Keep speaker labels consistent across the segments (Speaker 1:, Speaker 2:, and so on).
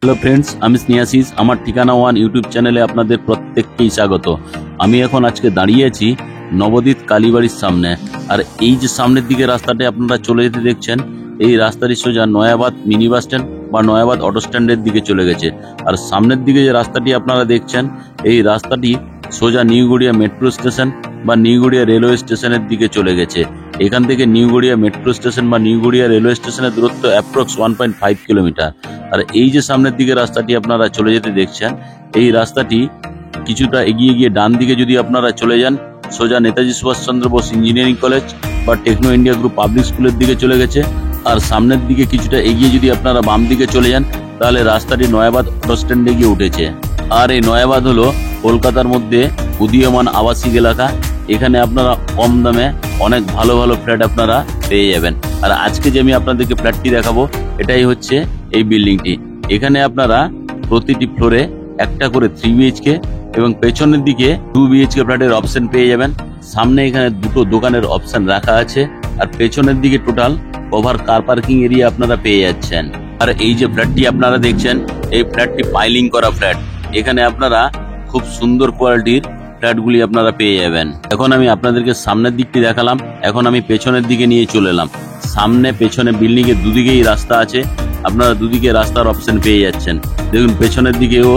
Speaker 1: Hello friends, আমি স্নেহাশিস। আমার ঠিকানা ওয়ান ইউটিউব চ্যানেলে আপনাদের প্রত্যেককেই স্বাগত। আমি এখন আজকে দাঁড়িয়ে আছি নবদ্বীপ কালীবাড়ির সামনে। আর এই যে সামনের দিকে রাস্তাটা আপনারা চলে যেতে দেখছেন, এই রাস্তাটি সোজা নয়াবাদ মিনি বাস স্ট্যান্ড বা নয়াবাদ অটো স্ট্যান্ডের দিকে চলে গেছে। আর সামনের দিকে যে রাস্তাটি আপনারা দেখছেন, এই রাস্তাটি সোজা নিউগড়িয়া মেট্রো স্টেশন বা নিউগড়িয়া রেলওয়ে স্টেশনের দিকে চলে গেছে। এখান থেকে নিউগড়িয়া মেট্রো স্টেশন বা নিউগড়িয়া রেলওয়ে স্টেশনের দূরত্ব অ্যাপ্রক্স 1.5 কিলোমিটার। আর এই যে সামনের দিকে রাস্তাটি আপনারা চলে যেতে দেখছেন, এই রাস্তাটি কিছুটা এগিয়ে গিয়ে ডান দিকে যদি আপনারা চলে যান, সোজা নেতাজি সুভাষচন্দ্র বোস ইঞ্জিনিয়ারিং কলেজ বা টেকনো ইন্ডিয়া গ্রুপ পাবলিক স্কুলের দিকে চলে গেছে। আর সামনের দিকে কিছুটা এগিয়ে যদি আপনারা বাম দিকে চলে যান, তাহলে রাস্তাটি নয়াবাদ অটো স্ট্যান্ডে গিয়ে উঠেছে। আর এই নয়াবাদ হলো কলকাতার মধ্যে উদীয়মান আবাসিক এলাকা। এখানে আপনারা কম দামে অনেক ভালো ভালো ফ্ল্যাট আপনারা পেয়ে যাবেন। আর আজকে যে আমি আপনাদেরকে ফ্ল্যাটটি দেখাবো, এটাই হচ্ছে এই বিল্ডিংটি। এখানে আপনারা প্রতিটি ফ্লোরে একটা করে 3 BHK এবং পেছনের দিকে 2 BHK ফ্ল্যাটের অপশন পেয়ে যাবেন। সামনে এখানে দুটো দোকানের অপশন রাখা আছে। আর পেছনের দিকে total cover car parking area আপনারা পেয়ে যাচ্ছেন। আর এই যে ফ্ল্যাটটি আপনারা দেখছেন, এই ফ্ল্যাটটি পাইলিং করা ফ্ল্যাট। এখানে আপনারা খুব সুন্দর কোয়ালিটির ফ্ল্যাটগুলি আপনারা পেয়ে যাবেন। এখন আমি আপনাদেরকে সামনের দিকটি দেখালাম, এখন আমি পেছনের দিকে নিয়ে চলে এলাম। সামনে পেছনে বিল্ডিং এর দুদিকেই রাস্তা আছে, আপনারা দুদিকে রাস্তার অপশন পেয়ে যাচ্ছেন। দেখুন পেছনের দিকেও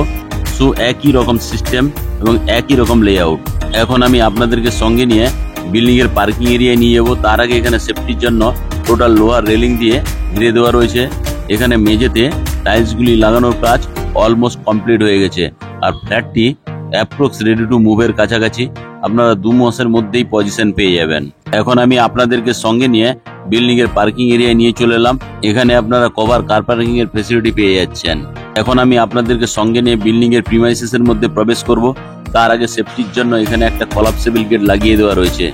Speaker 1: একই রকম সিস্টেম এবং একই রকম লেআউট। এখন আমি আপনাদেরকে সঙ্গে নিয়ে বিল্ডিং এর পার্কিং এরিয়ায় নিয়ে যাবো। তার আগে এখানে সেফটির জন্য টোটাল লোহার রেলিং দিয়ে ঘিরে দেওয়া রয়েছে। এখানে মেঝেতে টাইলসগুলি লাগানোর কাজ অলমোস্ট কমপ্লিট হয়ে গেছে। আর ফ্ল্যাটটি অ্যাপ্রক্স রেডি টু মুভের কাছাকাছি। আপনারা 2 মাসের মধ্যেই পজিশন পেয়ে যাবেন। এখন আমি আপনাদেরকে সঙ্গে নিয়ে বিল্ডিং এর পার্কিং এরিয়ায় নিয়ে চলে এলাম। এখানে আপনারা কভার কার পার্কিং এর ফেসিলিটি পেয়ে যাচ্ছেন। এখন আমি আপনাদেরকে সঙ্গে নিয়ে বিল্ডিং এর প্রিমাইসেস এর মধ্যে প্রবেশ করব। তার আগে সেফটির জন্য এখানে একটা কলাপসেবল গেট লাগিয়ে দেওয়া রয়েছে।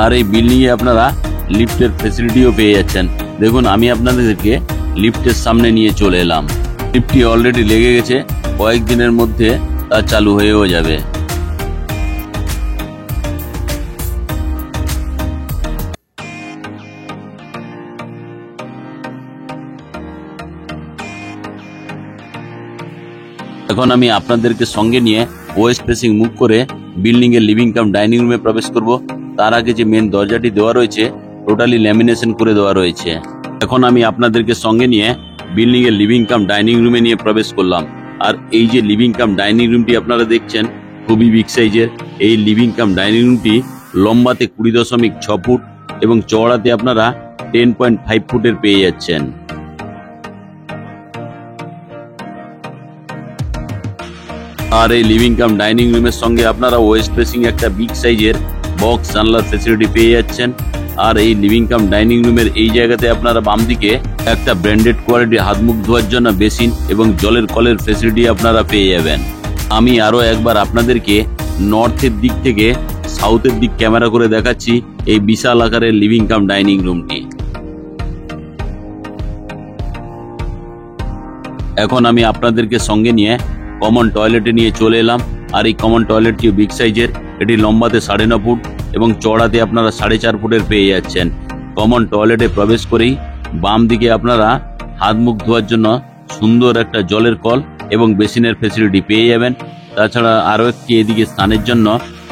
Speaker 1: আর এই বিল্ডিং এ আপনারা লিফটের ফেসিলিটিও পেয়ে যাচ্ছেন। দেখুন আমি আপনাদেরকে লিফটের সামনে নিয়ে চলে এলাম। লিফটটি অলরেডি লেগে গেছে, কয়েকদিনের মধ্যে তা চালু হয়েও যাবে। এখন আমি আপনাদেরকে সঙ্গে নিয়ে ওয়েস্ট ফেসিং মুভ করে বিল্ডিং এর লিভিং কাম ডাইনিং রুমে প্রবেশ করব। তার আগে যে মেন দরজাটি দেওয়া রয়েছে, টোটালি ল্যামিনেশন করে দেওয়া রয়েছে। এখন আমি আপনাদেরকে সঙ্গে নিয়ে বিল্ডিং এর লিভিং কাম ডাইনিং রুমে নিয়ে প্রবেশ করলাম। আর এই যে লিভিং কাম ডাইনিং রুমটি আপনারা দেখছেন, খুবই বিগ সাইজের। এই লিভিং কাম ডাইনিং রুমটি লম্বাতে 20.6 ফুট এবং চওড়াতে আপনারা 10.5 ফুটের পেয়ে যাচ্ছেন। আর এই লিভিং কাম ডাইনিং রুমের সঙ্গে আপনারা ওয়েস্ট ফেসিং একটা বিগ সাইজের বক্স জানলার ফেসিলিটি পেয়ে যাচ্ছেন। আর এই লিভিং কাম ডাইনিং রুমের এই জায়গাতে আপনারা বাম দিকে একটা ব্র্যান্ডেড কোয়ালিটি হাত মুখ ধোয়ার জন্য বেসিন এবং জলের কলের ফেসিলিটি আপনারা পেয়ে যাবেন। আমি আরো একবার আপনাদেরকে নর্থের দিক থেকে সাউথের দিক ক্যামেরা করে দেখাচ্ছি এই বিশাল আকারের লিভিং কাম ডাইনিং রুমটি। এখন আমি আপনাদেরকে সঙ্গে নিয়ে কমন টয়লেটে নিয়ে চলে এলাম। আর এই কমন টয়লেটটি বিগ সাইজের। এটি লম্বাতে 9.5 ফুট এবং চওড়াতে আপনারা 4.5 ফুটের পেয়ে যাচ্ছেন। কমন টয়লেটে প্রবেশ করেই বাম দিকে আপনারা হাত মুখ ধোয়ার জন্য সুন্দর একটা জলের কল এবং বেসিনের ফেসিলিটি পেয়ে যাবেন। তাছাড়া আরও একটি এদিকে স্নানের জন্য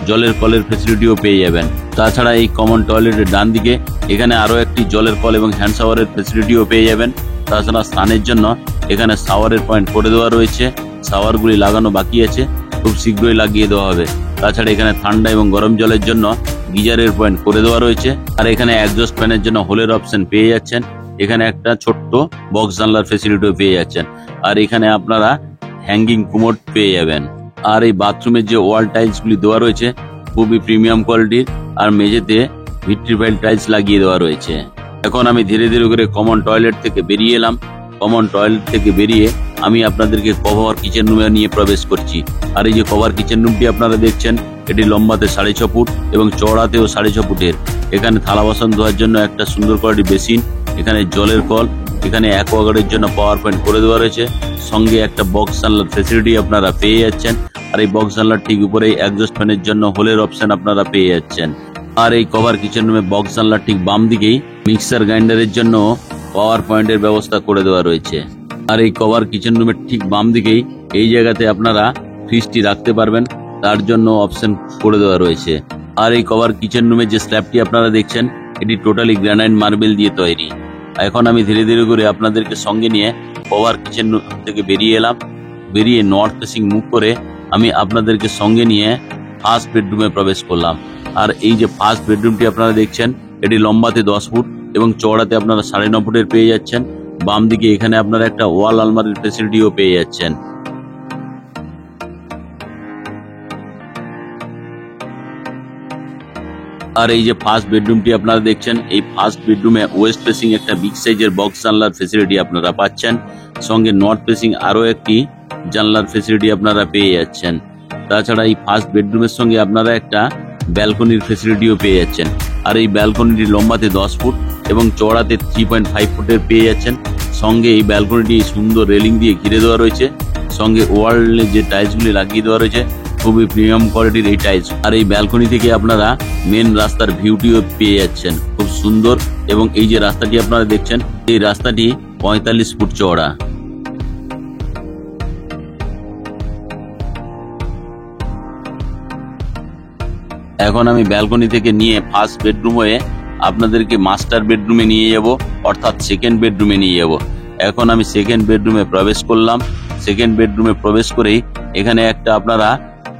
Speaker 1: জলের কলের ফেসিলিটিও পেয়ে যাবেন। তাছাড়া এই কমন টয়লেটের ডান দিকে এখানে আরও একটি জলের কল এবং হ্যান্ড শাওয়ারের ফেসিলিটিও পেয়ে যাবেন। তাছাড়া স্নানের জন্য এখানে শাওয়ারের পয়েন্ট করে দেওয়া রয়েছে। শাওয়ারগুলি লাগানো বাকি আছে, খুব শীঘ্রই লাগিয়ে দেওয়া হবে। তাছাড়া এখানে ঠান্ডা এবং গরম জলের জন্য গিজারের পয়েন্ট করে দেওয়া রয়েছে। আর এখানে এক্সস্ট ফ্যানের জন্য হোলের অপশন পেয়ে যাচ্ছেন। এখানে একটা ছোট্ট বক্স জানলার ফেসিলিটিও পেয়ে যাচ্ছেন। আর এখানে আপনারা হ্যাঙ্গিং কুমোড পেয়ে যাবেন। আর এই বাথরুমের যে ওয়াল টাইলসগুলি দেওয়া রয়েছে, খুবই প্রিমিয়াম কোয়ালিটির। আর মেঝেতে ভিট্রিফাইল টাইলস লাগিয়ে দেওয়া রয়েছে। এখন আমি ধীরে ধীরে করে কমন টয়লেট থেকে বেরিয়ে এলাম। কমন টয়লেট থেকে বেরিয়ে আমি আপনাদেরকে কভার কিচেন রুমে নিয়ে প্রবেশ করছি। আর এই যে কভার কিচেন রুমটি আপনারা দেখছেন, এটি লম্বাতে 6.5 ফুট এবং চওড়াতেও 6.5 ফুটের। এখানে থালা বাসন ধোয়ার জন্য একটা সুন্দর কোয়ালিটি বেসিন, এখানে জলের কল, এখানে অ্যাকোয়াগার্ডের জন্য পাওয়ার পয়েন্ট করে দেওয়া রয়েছে। সঙ্গে একটা বক্স জানলার ফেসিলিটি আপনারা পেয়ে যাচ্ছেন। আর এই বক্স জানলার ঠিক উপরেই এক্সস্ট ফ্যানের জন্য হোলের অপশন আপনারা পেয়ে যাচ্ছেন। আর এই কভার কিচেন রুমে বক্স জানলার ঠিক বাম দিকেই মিক্সার গ্রাইন্ডারের জন্য পাওয়ার পয়েন্টের ব্যবস্থা করে দেওয়া রয়েছে। আর এই কভার কিচেন রুমের ঠিক বাম দিকেই এই জায়গাতে আপনারা ফ্রিজটি রাখতে পারবেন, তার জন্য অপশন করে দেওয়া রয়েছে। আর এই কভার কিচেন রুমের যে স্ল্যাবটি আপনারা দেখছেন এটি টোটালি গ্রানাইট মার্বেল দিয়ে তৈরি। এখন আমি ধীরে ধীরে করে আপনাদেরকে সঙ্গে নিয়ে কভার কিচেন রুম থেকে বেরিয়ে এলাম। বেরিয়ে নর্থ ফেসিং মুভ করে আমি আপনাদেরকে সঙ্গে নিয়ে ফার্স্ট বেডরুমে প্রবেশ করলাম। আর এই যে ফার্স্ট বেডরুমটি আপনারা দেখছেন এটি লম্বাতে 10 ফুট এবং চওড়াতে আপনারা 9.5 ফুটের পেয়ে যাচ্ছেন। বাম দিকে এখানে আপনারা একটা ওয়াল আলমারির ফেসিলিটিও পেয়ে যাচ্ছেন। আর এই যে ফার্স্ট বেডরুমটি আপনারা দেখছেন, এই ফার্স্ট বেডরুমে ওয়েস্ট ফেসিং একটা বিগ সাইজের বক্স জানলার ফেসিলিটি আপনারা পাচ্ছেন, সঙ্গে নর্থ ফেসিং আরও একটি জানলার ফেসিলিটি আপনারা পেয়ে যাচ্ছেন। তাছাড়া এই ফার্স্ট বেডরুমের সঙ্গে আপনারা একটা ব্যালকনির ফেসিলিটিও পেয়ে যাচ্ছেন। আর এই ব্যালকনিটি লম্বাতে 10 ফুট এবং চওড়াতে 3.5 ফুটের পেয়ে যাচ্ছেন। সঙ্গে এই ব্যালকনিটি সুন্দর রেলিং দিয়ে ঘিরে দেওয়া রয়েছে, সঙ্গে ওয়ালে যে টাইলসগুলি লাগিয়ে দেওয়া রয়েছে খুবই প্রিমিয়াম কোয়ালিটির এই টাইলস। আর এই ব্যালকনি থেকে আপনারা মেন রাস্তার ভিউটিও পেয়ে যাচ্ছেন, খুব সুন্দর। এবং এই যে রাস্তাটি আপনারা দেখছেন এই রাস্তাটি 45 ফুট চওড়া। এখন আমি ব্যালকনি থেকে নিয়ে ফার্স্ট বেডরুম হয়ে আপনাদেরকে মাস্টার বেডরুমে নিয়ে যাব, অর্থাৎ সেকেন্ড বেডরুমে নিয়ে যাব। এখন আমি সেকেন্ড বেডরুমে প্রবেশ করলাম। সেকেন্ড বেডরুমে প্রবেশ করেই এখানে একটা আপনারা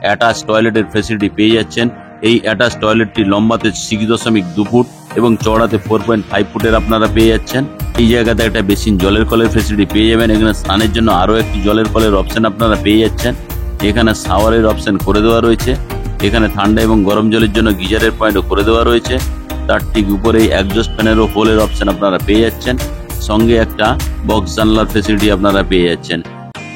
Speaker 1: অ্যাটাচ টয়লেটের ফেসিলিটি পেয়ে যাচ্ছেন। এই অ্যাটাচ টয়লেটটি লম্বাতে 6.2 ফুট এবং চওড়াতে 4.5 ফুটের আপনারা পেয়ে যাচ্ছেন। এই জায়গাতে একটা বেসিন জলের কলের ফেসিলিটি পেয়ে যাবেন। এখানে স্নানের জন্য আরও একটি জলের কলের অপশন আপনারা পেয়ে যাচ্ছেন। এখানে শাওয়ারের অপশন করে দেওয়া রয়েছে। এখানে ঠান্ডা এবং গরম জলের জন্য গিজারের পয়েন্টও করে দেওয়া রয়েছে। তার ঠিক উপরেই একজস্ট ফ্যানেরও হোলের অপশন আপনারা পেয়ে যাচ্ছেন, সঙ্গে একটা বক্স জানলার ফেসিলিটি আপনারা পেয়ে যাচ্ছেন।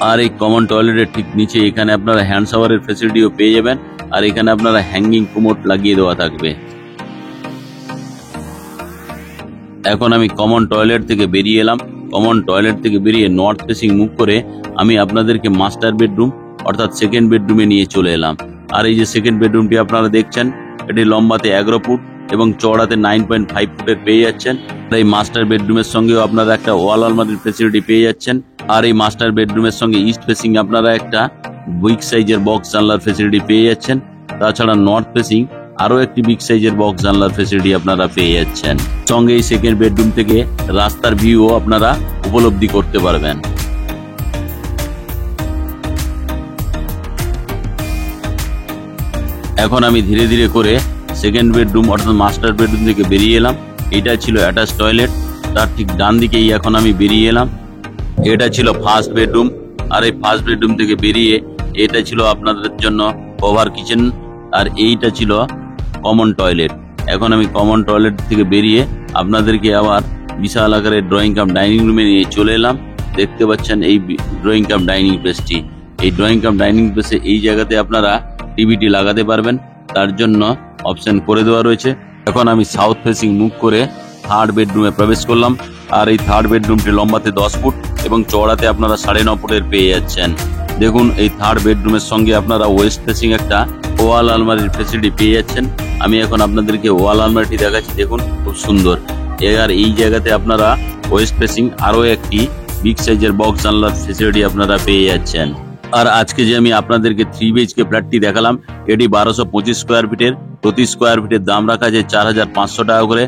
Speaker 1: আর এই কমন টয়লেটের ঠিক নিচে এখানে আপনারা হ্যান্ড শাওয়ারের ফেসিলিটিও পেয়ে যাবেন। আর এখানে আপনারা হ্যাঙ্গিং কুমোট লাগিয়ে দেওয়া থাকবে। এখন আমি কমন টয়লেট থেকে বেরিয়ে এলাম। কমন টয়লেট থেকে বেরিয়ে নর্থ ফেসিং মুভ করে আমি আপনাদেরকে মাস্টার বেডরুম অর্থাৎ সেকেন্ড বেডরুমে নিয়ে চলে এলাম। আর এই যে সেকেন্ড বেডরুমটি আপনারা দেখছেন এটি লম্বাতে 11 ফুট এবং চওড়াতে 9.5 ফুটের পেয়ে যাচ্ছেন। এই মাস্টার বেডরুমের সঙ্গেও আপনারা একটা ওয়াল আলমারির ফেসিলিটি পেয়ে যাচ্ছেন। আর এই মাস্টার বেডরুমের সঙ্গে ইস্ট ফেসিং আপনারা একটা বিগ সাইজের বক্স জানলার ফেসিলিটি পেয়ে যাচ্ছেন। তাছাড়া নর্থ ফেসিং আরও একটি বিগ সাইজের বক্স জানলার ফেসিলিটি আপনারা পেয়ে যাচ্ছেন। সঙ্গে এই সেকেন্ড বেডরুম থেকে রাস্তার ভিউও আপনারা উপলব্ধি করতে পারবেন। এখন আমি ধীরে ধীরে করে সেকেন্ড বেডরুম অর্থাৎ মাস্টার বেডরুম থেকে বেরিয়ে এলাম। এটা ছিল অ্যাটাচ টয়লেট, তার ঠিক ডান দিকেই এখন আমি বেরিয়ে এলাম। এটা ছিল ফার্স্ট বেডরুম। আর এই ফার্স্ট বেডরুম থেকে বেরিয়ে এটা ছিল আপনাদের জন্য কভার কিচেন, আর এইটা ছিল কমন টয়লেট। এখন আমি কমন টয়লেট থেকে বেরিয়ে আপনাদেরকে আবার বিশাল আকারের ড্রয়িং কাম ডাইনিং রুমে নিয়ে চলে এলাম। দেখতে পাচ্ছেন এই ড্রয়িং কাম ডাইনিং স্পেসটি। এই ড্রয়িং কাম ডাইনিং স্পেসে এই জায়গাতে আপনারা টিভিটি লাগাতে পারবেন, তার জন্য অপশন করে দেওয়া রয়েছে। এখন আমি সাউথ ফেসিং মুভ করে থার্ড বেডরুমে প্রবেশ করলাম। আর এই থার্ড বেডরুমটি লম্বাতে 10 ফুট এবং চওড়াতে আপনারা 9.5 ফুটের পেয়ে যাচ্ছেন। দেখুন এই থার্ড বেডরুমের সঙ্গে আপনারা ওয়েস্ট ফেসিং একটা ওয়াল আলমারির ফেসিলিটি পেয়ে যাচ্ছেন। আমি এখন আপনাদেরকে ওয়াল আলমারিটি দেখাচ্ছি, দেখুন খুব সুন্দর। আর এই জায়গাতে আপনারা ওয়েস্ট ফেসিং আরও একটি বিগ সাইজের বক্স জানলার ফেসিলিটি আপনারা পেয়ে যাচ্ছেন। আর আজকে যে আমি আপনাদেরকে 3 BHK ফ্ল্যাটটি দেখালাম এটি 1225 স্কোয়ার ফিটের। প্রতি স্কোয়ার ফিটের দাম রাখা যায় 4,500 টাকা করে,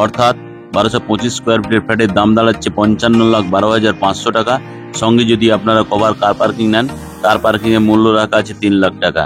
Speaker 1: অর্থাৎ 1225 স্কোয়ার ফিটের ফ্ল্যাটের দাম দাঁড়াচ্ছে 55,12,500 টাকা। সঙ্গে যদি আপনারা কভার কার পার্কিং নেন, কার পার্কিং এর মূল্য রাখা আছে 3 লাখ টাকা।